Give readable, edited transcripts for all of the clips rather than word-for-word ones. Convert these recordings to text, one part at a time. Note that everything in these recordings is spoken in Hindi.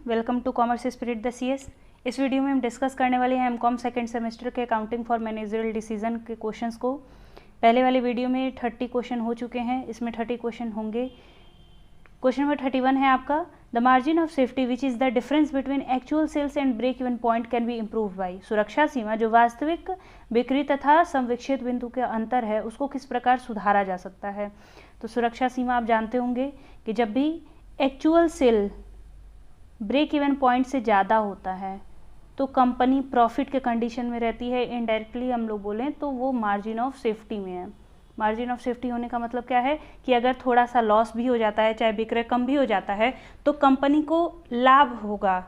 Welcome to commerce spirit the CS. इस वीडियो में हम डिस्कस करने वाले हैं एमकॉम सेकेंड सेमेस्टर के अकाउंटिंग फॉर मैनेजरियल डिसीजन के क्वेश्चंस को। पहले वाले वीडियो में 30 क्वेश्चन हो चुके हैं, इसमें 30 क्वेश्चन होंगे। क्वेश्चन नंबर 31 है आपका, the margin of safety which is the difference between actual sales and break even point can be improved by. सुरक्षा सीमा जो वास्तविक बिक्री तथा संविक्षित बिंदु के अंतर है उसको किस प्रकार सुधारा जा सकता है। तो सुरक्षा सीमा आप जानते होंगे कि जब भी actual sale break even point से ज़्यादा होता है तो कंपनी प्रॉफिट के कंडीशन में रहती है। इनडायरेक्टली हम लोग बोलें तो वो मार्जिन ऑफ सेफ्टी में है। मार्जिन ऑफ सेफ्टी होने का मतलब क्या है कि अगर थोड़ा सा लॉस भी हो जाता है, चाहे विक्रय कम भी हो जाता है, तो कंपनी को लाभ होगा,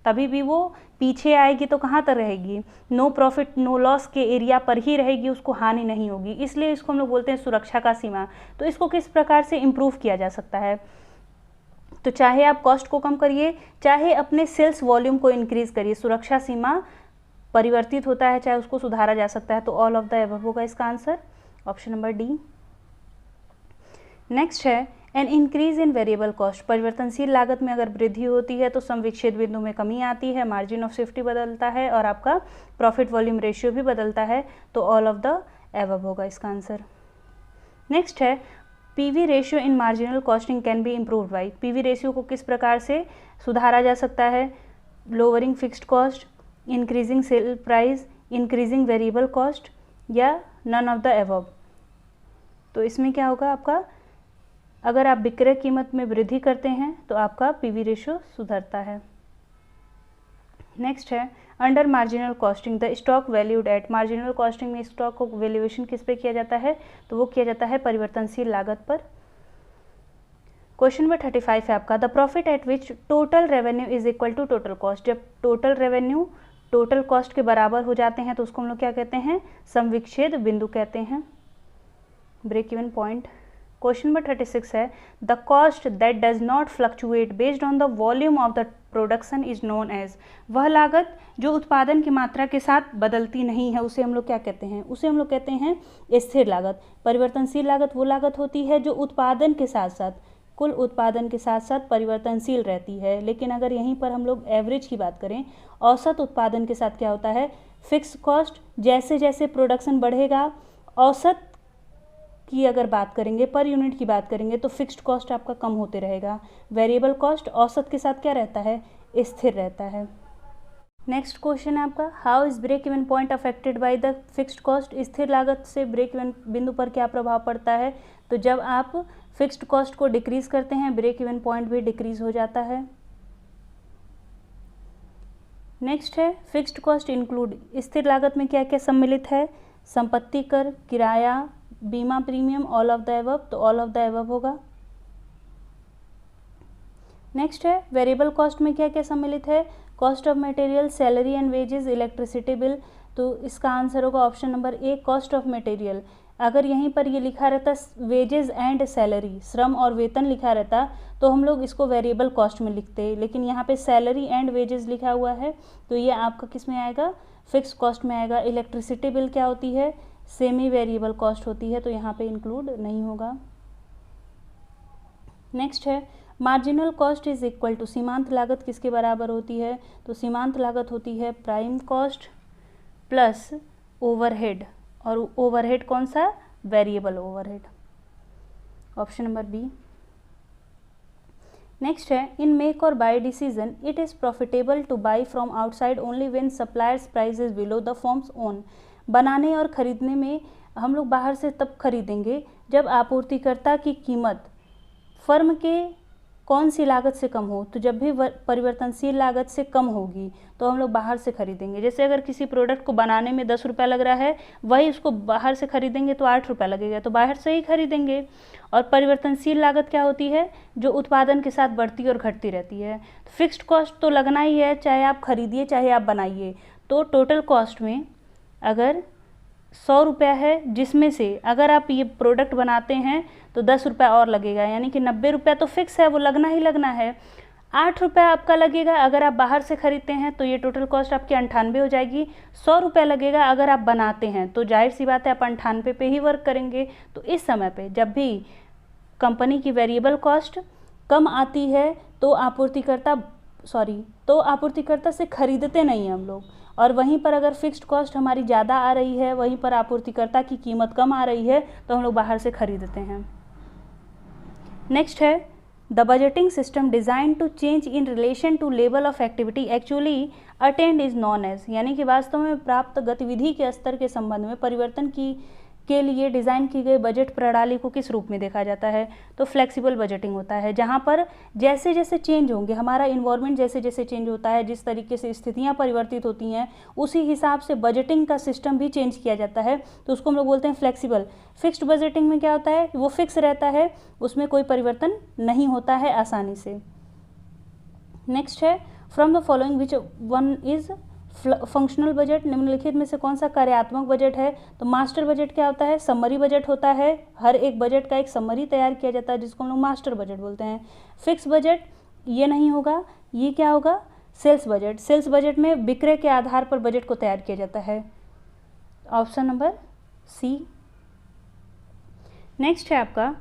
तभी भी वो पीछे आएगी तो कहाँ तक रहेगी, नो प्रॉफिट नो लॉस के एरिया पर ही रहेगी, उसको हानि नहीं होगी। इसलिए इसको हम लोग बोलते हैं सुरक्षा का सीमा। तो इसको किस प्रकार से इम्प्रूव किया जा सकता है, तो चाहे आप कॉस्ट को कम करिए, चाहे अपने सेल्स वॉल्यूम को इंक्रीज करिए, सुरक्षा सीमा परिवर्तित होता है, चाहे उसको सुधारा जा सकता है। तो ऑल ऑफ द अबव होगा इसका answer, option number D. Next है an increase in variable cost. परिवर्तनशील लागत में अगर वृद्धि होती है तो संविक्षित बिंदु में कमी आती है, मार्जिन ऑफ सेफ्टी बदलता है और आपका प्रॉफिट वॉल्यूम रेशियो भी बदलता है। तो ऑल ऑफ द अबव होगा इसका आंसर। नेक्स्ट है PV ratio in marginal costing can be improved by. PV ratio को किस प्रकार से सुधारा जा सकता है, lowering fixed cost, increasing sale price, increasing variable cost या नन ऑफ द अबव। तो इसमें क्या होगा आपका, अगर आप विक्रय कीमत में वृद्धि करते हैं तो आपका पीवी रेशियो सुधरता है। नेक्स्ट है under marginal costing the stock valued at. Marginal costing में स्टॉक को वैल्यूएशन किस पे किया जाता है, तो वो किया जाता है परिवर्तनशील लागत पर। क्वेश्चन नंबर 35 है आपका, the profit at which total revenue is equal to total cost. जब टोटल रेवेन्यू टोटल कॉस्ट के बराबर हो जाते हैं तो उसको हम लोग क्या कहते हैं, संविच्छेद बिंदु कहते हैं, break even point. Question number 36 है, the cost that does not fluctuate based on the volume of the production is known as. वह लागत जो उत्पादन की मात्रा के साथ बदलती नहीं है उसे हम लोग क्या कहते हैं, उसे हम लोग कहते हैं स्थिर लागत। परिवर्तनशील लागत वो लागत होती है जो उत्पादन के साथ साथ, कुल उत्पादन के साथ साथ परिवर्तनशील रहती है। लेकिन अगर यहीं पर हम लोग एवरेज की बात करें, औसत उत्पादन के साथ क्या होता है, फिक्स कॉस्ट जैसे जैसे प्रोडक्शन बढ़ेगा, औसत की अगर बात करेंगे, पर यूनिट की बात करेंगे तो फिक्स्ड कॉस्ट आपका कम होते रहेगा। वेरिएबल कॉस्ट औसत के साथ क्या रहता है, स्थिर रहता है। नेक्स्ट क्वेश्चन है आपका, how is break even point affected by the fixed cost. स्थिर लागत से ब्रेक इवन बिंदु पर क्या प्रभाव पड़ता है, तो जब आप फिक्स्ड कॉस्ट को डिक्रीज करते हैं ब्रेक इवन पॉइंट भी डिक्रीज हो जाता है। नेक्स्ट है फिक्स्ड कॉस्ट इंक्लूड। स्थिर लागत में क्या क्या सम्मिलित है, संपत्ति कर, किराया, बीमा premium, all of the above. तो ऑल ऑफ द अबव होगा। नेक्स्ट है वेरिएबल कॉस्ट में क्या क्या सम्मिलित है, cost of material, salary and wages, electricity bill. तो इसका आंसर होगा option number A, cost of material. अगर यहीं पर ये लिखा रहता वेजेस एंड सैलरी, श्रम और वेतन लिखा रहता तो हम लोग इसको वेरिएबल कॉस्ट में लिखते, लेकिन यहाँ पे सैलरी एंड वेजेस लिखा हुआ है तो ये आपका किस में आएगा, फिक्स कॉस्ट में आएगा। इलेक्ट्रिसिटी बिल क्या होती है, सेमी वेरिएबल कॉस्ट होती है, तो यहाँ पे इंक्लूड नहीं होगा। नेक्स्ट है marginal cost is equal to. सीमांत लागत किसके बराबर होती है, तो सीमांत लागत होती है प्राइम कॉस्ट प्लस ओवरहेड, और ओवरहेड कौन सा, variable overhead, option number B. Next है in make or buy decision it is profitable to buy from outside only when supplier's price is below the firm's own. बनाने और ख़रीदने में हम लोग बाहर से तब खरीदेंगे जब आपूर्तिकर्ता की कीमत फर्म के कौन सी लागत से कम हो। तो जब भी परिवर्तनशील लागत से कम होगी तो हम लोग बाहर से खरीदेंगे। जैसे अगर किसी प्रोडक्ट को बनाने में 10 रुपये लग रहा है, वही उसको बाहर से खरीदेंगे तो 8 रुपये लगेगा, तो बाहर से ही खरीदेंगे। और परिवर्तनशील लागत क्या होती है, जो उत्पादन के साथ बढ़ती और घटती रहती है। फिक्स्ड कॉस्ट तो लगना ही है, चाहे आप खरीदिए चाहे आप बनाइए। तो टोटल कॉस्ट में अगर 100 रुपया है, जिसमें से अगर आप ये प्रोडक्ट बनाते हैं तो 10 रुपया और लगेगा, यानी कि 90 रुपया तो फिक्स है, वो लगना ही लगना है। 8 रुपया आपका लगेगा अगर आप बाहर से खरीदते हैं, तो ये टोटल कॉस्ट आपकी 98 हो जाएगी। 100 रुपया लगेगा अगर आप बनाते हैं, तो जाहिर सी बात है आप 98 पे ही वर्क करेंगे। तो इस समय पे जब भी कंपनी की वेरिएबल कॉस्ट कम आती है तो आपूर्तिकर्ता तो आपूर्तिकर्ता से खरीदते नहीं हैं हम लोग, और वहीं पर अगर फिक्स्ड कॉस्ट हमारी ज़्यादा आ रही है, वहीं पर आपूर्तिकर्ता की कीमत कम आ रही है, तो हम लोग बाहर से खरीदते हैं। नेक्स्ट है the budgeting system design to change in relation to level of activity actually attained is known as, यानी कि वास्तव में प्राप्त गतिविधि के स्तर के संबंध में परिवर्तन के लिए डिज़ाइन की गई बजट प्रणाली को किस रूप में देखा जाता है? तो फ्लेक्सिबल बजटिंग होता है, जहाँ पर जैसे जैसे चेंज होंगे, हमारा इन्वायरमेंट जैसे जैसे चेंज होता है, जिस तरीके से स्थितियाँ परिवर्तित होती हैं, उसी हिसाब से बजटिंग का सिस्टम भी चेंज किया जाता है, तो उसको हम लोग बोलते हैं फ्लेक्सिबल। फिक्स्ड बजटिंग में क्या होता है, वो फिक्स रहता है, उसमें कोई परिवर्तन नहीं होता है आसानी से। नेक्स्ट है from the following which one is functional budget, निम्नलिखित में से कौन सा कार्यात्मक बजट है? तो मास्टर बजट क्या होता है? समरी बजट होता है, हर एक बजट का एक समरी तैयार किया जाता है जिसको हम लोग मास्टर बजट बोलते हैं। फिक्स बजट ये नहीं होगा, ये क्या होगा? Sales budget. सेल्स बजट में विक्रय के आधार पर बजट को तैयार किया जाता है। ऑप्शन नंबर सी। नेक्स्ट है आपका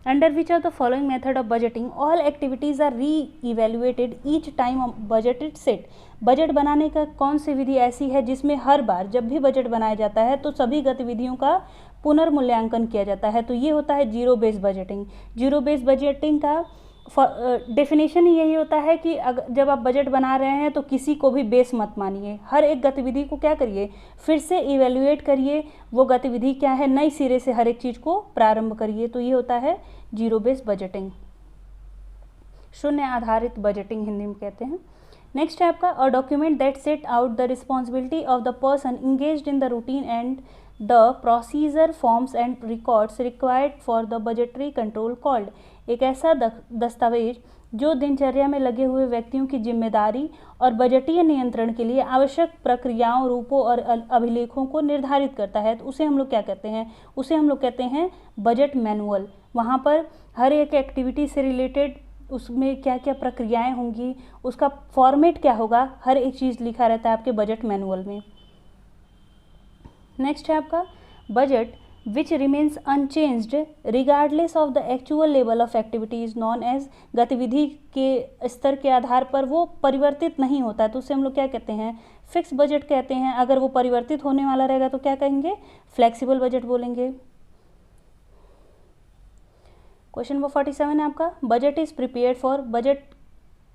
under which of the following method of budgeting all activities are re evaluated each time budgeted set. Budget बनाने का कौन सी विधि ऐसी है जिसमें हर बार जब भी बजट बनाया जाता है तो सभी गतिविधियों का पुनर्मूल्यांकन किया जाता है? तो ये होता है zero base budgeting. Zero base budgeting का डेफिनेशन ही यही होता है कि जब आप बजट बना रहे हैं तो किसी को भी बेस मत मानिए, हर एक गतिविधि को क्या करिए, फिर से इवेल्युएट करिए, वो गतिविधि क्या है, नई सिरे से हर एक चीज़ को प्रारंभ करिए। तो ये होता है जीरो बेस बजटिंग, शून्य आधारित बजटिंग हिंदी में कहते हैं। नेक्स्ट है आपका a document that set out the responsibility of the person engaged in the routine and the procedure forms and records required for the budgetary control called. एक ऐसा दस्तावेज जो दिनचर्या में लगे हुए व्यक्तियों की जिम्मेदारी और बजटीय नियंत्रण के लिए आवश्यक प्रक्रियाओं, रूपों और अभिलेखों को निर्धारित करता है, तो उसे हम लोग क्या कहते हैं? उसे हम लोग कहते हैं बजट मैनुअल। वहाँ पर हर एक एक्टिविटी से रिलेटेड उसमें क्या क्या प्रक्रियाएं होंगी, उसका फॉर्मेट क्या होगा, हर एक चीज़ लिखा रहता है आपके बजट मैनुअल में। नेक्स्ट है आपका budget which remains unchanged regardless of the actual level of activity is known as. गतिविधि के स्तर के आधार पर वो परिवर्तित नहीं होता है, तो उसे हम लोग क्या कहते हैं? फिक्स बजट कहते हैं। अगर वो परिवर्तित होने वाला रहेगा तो क्या कहेंगे? फ्लेक्सिबल बजट बोलेंगे। क्वेश्चन नंबर 47 है आपका budget is prepared for. Budget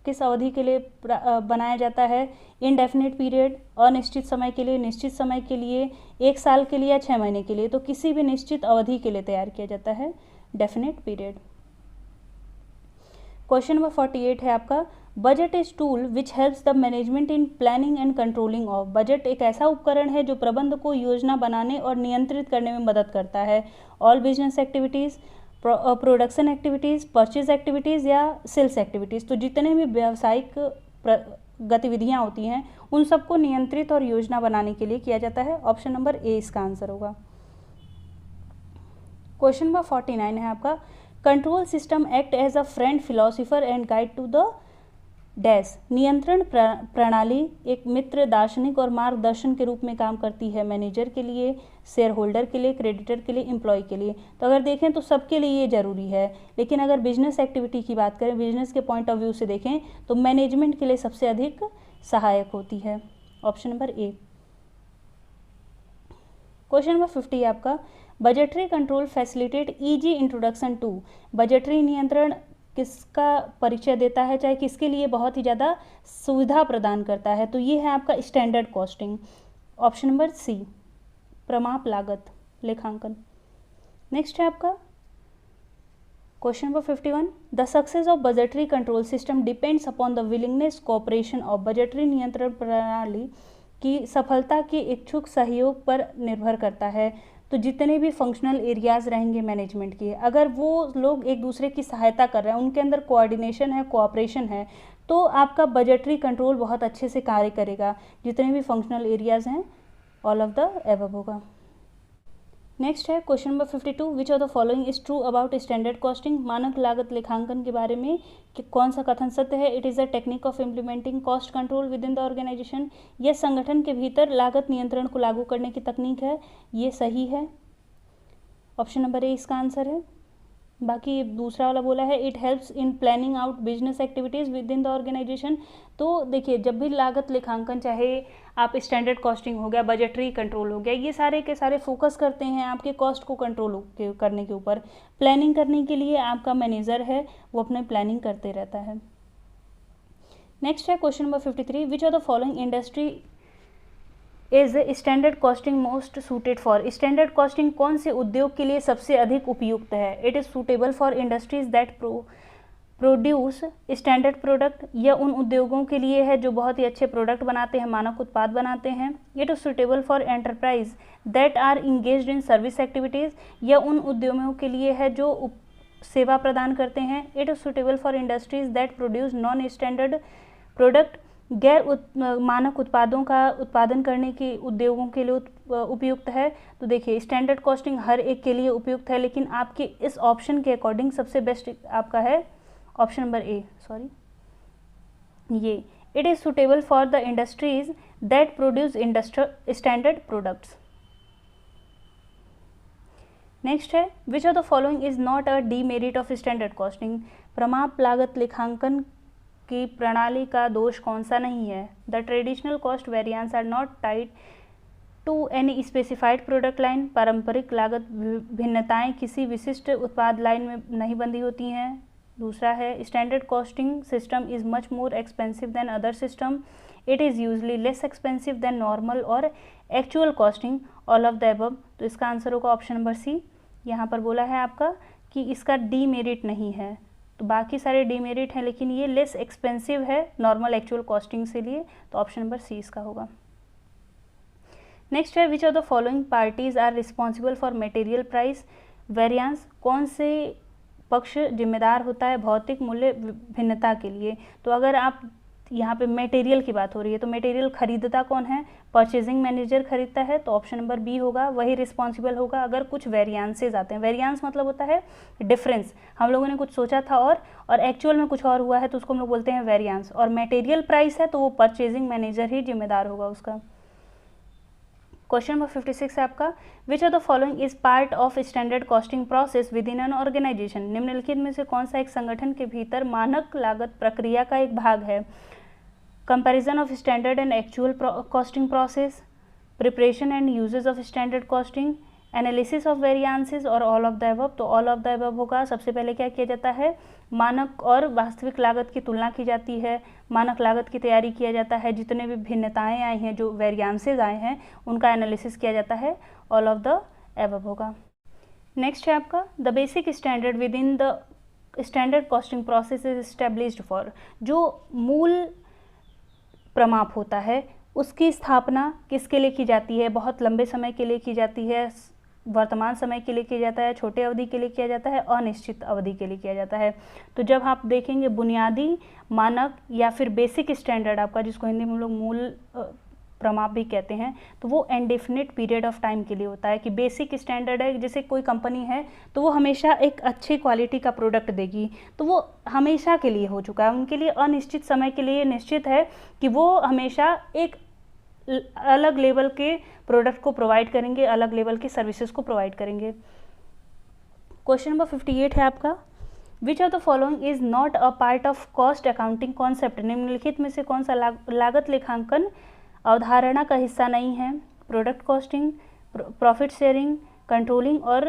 किस अवधि के लिए बनाया जाता है? इनडेफिनिट पीरियड, अनिश्चित समय के लिए, निश्चित समय के लिए, एक साल के लिए या 6 महीने के लिए? तो किसी भी निश्चित अवधि के लिए तैयार किया जाता है, डेफिनिट पीरियड। क्वेश्चन नंबर 48 है आपका budget is tool which helps the management in planning and controlling of. Budget एक ऐसा उपकरण है जो प्रबंध को योजना बनाने और नियंत्रित करने में मदद करता है। All business activities, production activities, purchase activities या सेल्स एक्टिविटीज़। तो जितने भी व्यावसायिक गतिविधियाँ होती हैं उन सबको नियंत्रित और योजना बनाने के लिए किया जाता है। ऑप्शन नंबर ए इसका आंसर होगा। क्वेश्चन नंबर 49 है आपका control system act as a friend, philosopher and guide to the dash. नियंत्रण प्रणाली एक मित्र, दार्शनिक और मार्गदर्शन के रूप में काम करती है मैनेजर के लिए, शेयर होल्डर के लिए, क्रेडिटर के लिए, एम्प्लॉय के लिए। तो अगर देखें तो सबके लिए ये ज़रूरी है, लेकिन अगर बिजनेस एक्टिविटी की बात करें, बिजनेस के पॉइंट ऑफ व्यू से देखें तो मैनेजमेंट के लिए सबसे अधिक सहायक होती है। Option number A. Question number 50 आपका budgetary control facilitate easy introduction to. Budgetary नियंत्रण किसका परिचय देता है, चाहे किसके लिए बहुत ही ज़्यादा सुविधा प्रदान करता है? तो ये है आपका standard costing. Option number C, प्रमाप लागत लेखांकन। नेक्स्ट है आपका question number 51 the success of budgetary control system depends upon the willingness cooperation of. Budgetary नियंत्रण प्रणाली की सफलता के इच्छुक सहयोग पर निर्भर करता है। तो जितने भी फंक्शनल एरियाज रहेंगे मैनेजमेंट के, अगर वो लोग एक दूसरे की सहायता कर रहे हैं, उनके अंदर कोऑर्डिनेशन है, कोऑपरेशन है, तो आपका बजटरी कंट्रोल बहुत अच्छे से कार्य करेगा। जितने भी फंक्शनल एरियाज हैं ऑल ऑफ द एबव होगा। नेक्स्ट है question number 52 which of the following is true about standard costing. मानक लागत लेखांकन के बारे में कि कौन सा कथन सत्य है? It is a technique of implementing cost control within the organisation. यह संगठन के भीतर लागत नियंत्रण को लागू करने की तकनीक है, ये सही है। ऑप्शन नंबर ए इसका आंसर है। बाकी दूसरा वाला बोला है it helps in planning out business activities within the organisation. तो देखिए, जब भी लागत लेखांकन, चाहे आप स्टैंडर्ड कॉस्टिंग हो गया, बजटरी कंट्रोल हो गया, ये सारे के सारे फोकस करते हैं आपके कॉस्ट को कंट्रोल करने के ऊपर। प्लानिंग करने के लिए आपका मैनेजर है वो अपने प्लानिंग करते रहता है। नेक्स्ट है question number 53, which are the following industry is standard costing most suited for. Standard costing कौन से उद्योग के लिए सबसे अधिक उपयुक्त है? It is suitable for industries that produce standard product. यह उन उद्योगों के लिए है जो बहुत ही अच्छे प्रोडक्ट बनाते हैं, मानक उत्पाद बनाते हैं। It is suitable for enterprise that are engaged in service activities. यह उन उद्योगों के लिए है जो सेवा प्रदान करते हैं। It is suitable for industries that produce non standard product. गैर मानक उत्पादों का उत्पादन करने के उद्योगों के लिए उपयुक्त है। तो देखिए, स्टैंडर्ड कॉस्टिंग हर एक के लिए उपयुक्त है, लेकिन आपके इस ऑप्शन के अकॉर्डिंग सबसे बेस्ट आपका है ऑप्शन नंबर ए, ये it is suitable for the industries that produce standard products. Next है which of the following is not a demerit of standard costing. प्रमाप लागत लेखांकन की प्रणाली का दोष कौन सा नहीं है? The traditional cost variance are not tied to any specified product line. पारंपरिक लागत भिन्नताएं किसी विशिष्ट उत्पाद लाइन में नहीं बंधी होती हैं। दूसरा है standard costing system is much more expensive than other system. It is usually less expensive than normal और actual costing, all of the above. तो इसका आंसर होगा ऑप्शन नंबर सी। यहाँ पर बोला है आपका कि इसका डीमेरिट नहीं है, तो बाकी सारे डीमेरिट हैं, लेकिन ये लेस एक्सपेंसिव है नॉर्मल एक्चुअल कॉस्टिंग से लिए, तो ऑप्शन नंबर सी इसका होगा। नेक्स्ट है which of the following parties are responsible for material price variance. कौन से पक्ष जिम्मेदार होता है भौतिक मूल्य भिन्नता के लिए? तो अगर आप यहाँ पे मटेरियल की बात हो रही है तो मटेरियल खरीदता कौन है? परचेजिंग मैनेजर खरीदता है, तो ऑप्शन नंबर बी होगा, वही रिस्पॉन्सिबल होगा अगर कुछ वेरिएंसेज आते हैं। वेरिएंस मतलब होता है डिफरेंस, हम लोगों ने कुछ सोचा था और एक्चुअल में कुछ और हुआ है, तो उसको हम लोग बोलते हैं वेरिएंस। और मटेरियल प्राइस है तो वो परचेजिंग मैनेजर ही जिम्मेदार होगा उसका। क्वेश्चन नंबर 56 है आपका, which of the following is part of standard costing process within an organisation. निम्नलिखित में से कौन सा एक संगठन के भीतर मानक लागत प्रक्रिया का एक भाग है? Comparison of standard and actual costing process, preparation and uses of standard costing, analysis of variances और ऑल ऑफ द अबव। तो ऑल ऑफ द अबव होगा। सबसे पहले क्या किया जाता है? मानक और वास्तविक लागत की तुलना की जाती है, मानक लागत की तैयारी किया जाता है, जितने भी भिन्नताएं आई हैं, जो वेरिएंसेस आए हैं, उनका एनालिसिस किया जाता है। ऑल ऑफ द अबव होगा। नेक्स्ट है आपका the basic standard with in the standard costing process is established for. जो मूल प्रमाप होता है उसकी स्थापना किसके लिए की जाती है? बहुत लंबे समय के लिए की जाती है, वर्तमान समय के लिए किया जाता है, छोटे अवधि के लिए किया जाता है, अनिश्चित अवधि के लिए किया जाता है। तो जब आप देखेंगे बुनियादी मानक या फिर बेसिक स्टैंडर्ड आपका, जिसको हिंदी में हम लोग मूल प्रमाप भी कहते हैं, तो वो इनडेफिनिट पीरियड ऑफ टाइम के लिए होता है। कि बेसिक स्टैंडर्ड है, जैसे कोई कंपनी है तो वो हमेशा एक अच्छी क्वालिटी का प्रोडक्ट देगी, तो वो हमेशा के लिए हो चुका है, उनके लिए अनिश्चित समय के लिए निश्चित है कि वो हमेशा एक अलग लेवल के प्रोडक्ट को प्रोवाइड करेंगे, अलग लेवल की सर्विसेज को प्रोवाइड करेंगे। क्वेश्चन नंबर 58 है आपका, which of the following is not a part of cost accounting concept. निम्नलिखित में से कौन सा लागत लेखांकन अवधारणा का हिस्सा नहीं है? Product costing, profit sharing, controlling और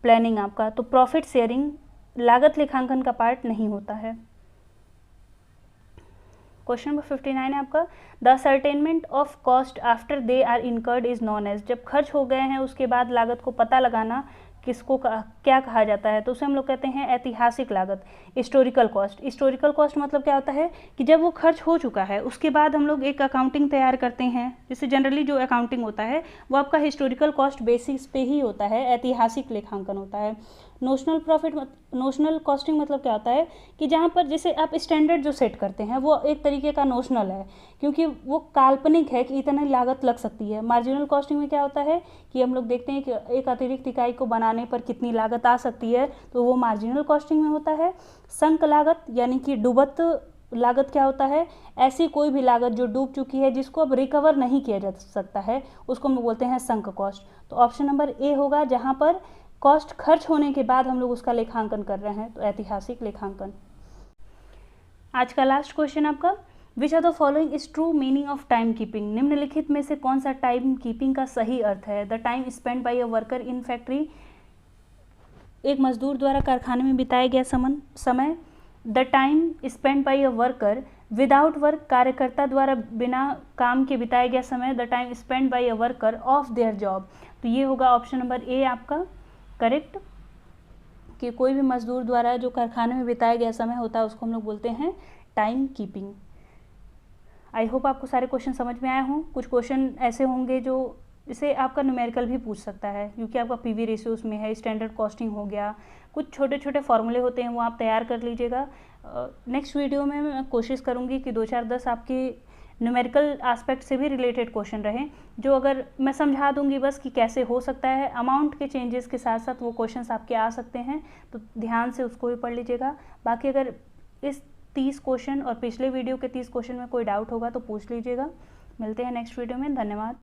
प्लानिंग आपका। तो प्रॉफिट शेयरिंग लागत लेखांकन का पार्ट नहीं होता है। क्वेश्चन नंबर 59 है आपका, the ascertainment of cost after they are incurred is known as. जब खर्च हो गए हैं उसके बाद लागत को पता लगाना किसको क्या कहा जाता है? तो उसे हम लोग कहते हैं ऐतिहासिक लागत, हिस्टोरिकल कॉस्ट। हिस्टोरिकल कॉस्ट मतलब क्या होता है कि जब वो खर्च हो चुका है उसके बाद हम लोग एक अकाउंटिंग तैयार करते हैं। जैसे जनरली जो अकाउंटिंग होता है वो आपका हिस्टोरिकल कॉस्ट बेसिस पे ही होता है, ऐतिहासिक लेखांकन होता है। नोशनल कॉस्टिंग मतलब क्या होता है कि जहाँ पर जैसे आप स्टैंडर्ड जो सेट करते हैं वो एक तरीके का नोशनल है, क्योंकि वो काल्पनिक है कि इतनी लागत लग सकती है। मार्जिनल कॉस्टिंग में क्या होता है कि हम लोग देखते हैं कि एक अतिरिक्त इकाई को बनाने पर कितनी लागत आ सकती है, तो वो मार्जिनल कॉस्टिंग में होता है। संक लागत यानी कि डूबत लागत क्या होता है? ऐसी कोई भी लागत जो डूब चुकी है, जिसको अब रिकवर नहीं किया जा सकता है, उसको हम बोलते हैं संक कॉस्ट। तो ऑप्शन नंबर ए होगा, जहाँ पर कॉस्ट खर्च होने के बाद हम लोग उसका लेखांकन कर रहे हैं, तो ऐतिहासिक लेखांकन। आज का लास्ट क्वेश्चन आपका, which are the following is true meaning of time keeping. निम्नलिखित में से कौन सा टाइम कीपिंग का सही अर्थ है। The time spend by a worker in factory, एक मजदूर द्वारा कारखाने में बिताया गया समय। The time spend by a worker without work, कार्यकर्ता द्वारा बिना काम के बिताया गया समय। The time spend by a worker of their job, तो ये होगा ऑप्शन नंबर ए आपका करेक्ट, कि कोई भी मजदूर द्वारा जो कारखाने में बिताया गया समय होता है उसको हम लोग बोलते हैं टाइम कीपिंग। आई होप आपको सारे क्वेश्चन समझ में आए हों। कुछ क्वेश्चन ऐसे होंगे जो इसे आपका न्यूमेरिकल भी पूछ सकता है, क्योंकि आपका पीवी रेशियो उसमें है, स्टैंडर्ड कॉस्टिंग हो गया, कुछ छोटे छोटे फॉर्मूले होते हैं वो आप तैयार कर लीजिएगा। नेक्स्ट वीडियो में मैं कोशिश करूँगी कि 2-4-10 आपके न्यूमेरिकल एस्पेक्ट से भी रिलेटेड क्वेश्चन रहें, जो अगर मैं समझा दूंगी बस कि कैसे हो सकता है, अमाउंट के चेंजेस के साथ साथ वो क्वेश्चंस आपके आ सकते हैं, तो ध्यान से उसको भी पढ़ लीजिएगा। बाकी अगर इस 30 क्वेश्चन और पिछले वीडियो के 30 क्वेश्चन में कोई डाउट होगा तो पूछ लीजिएगा। मिलते हैं नेक्स्ट वीडियो में, धन्यवाद।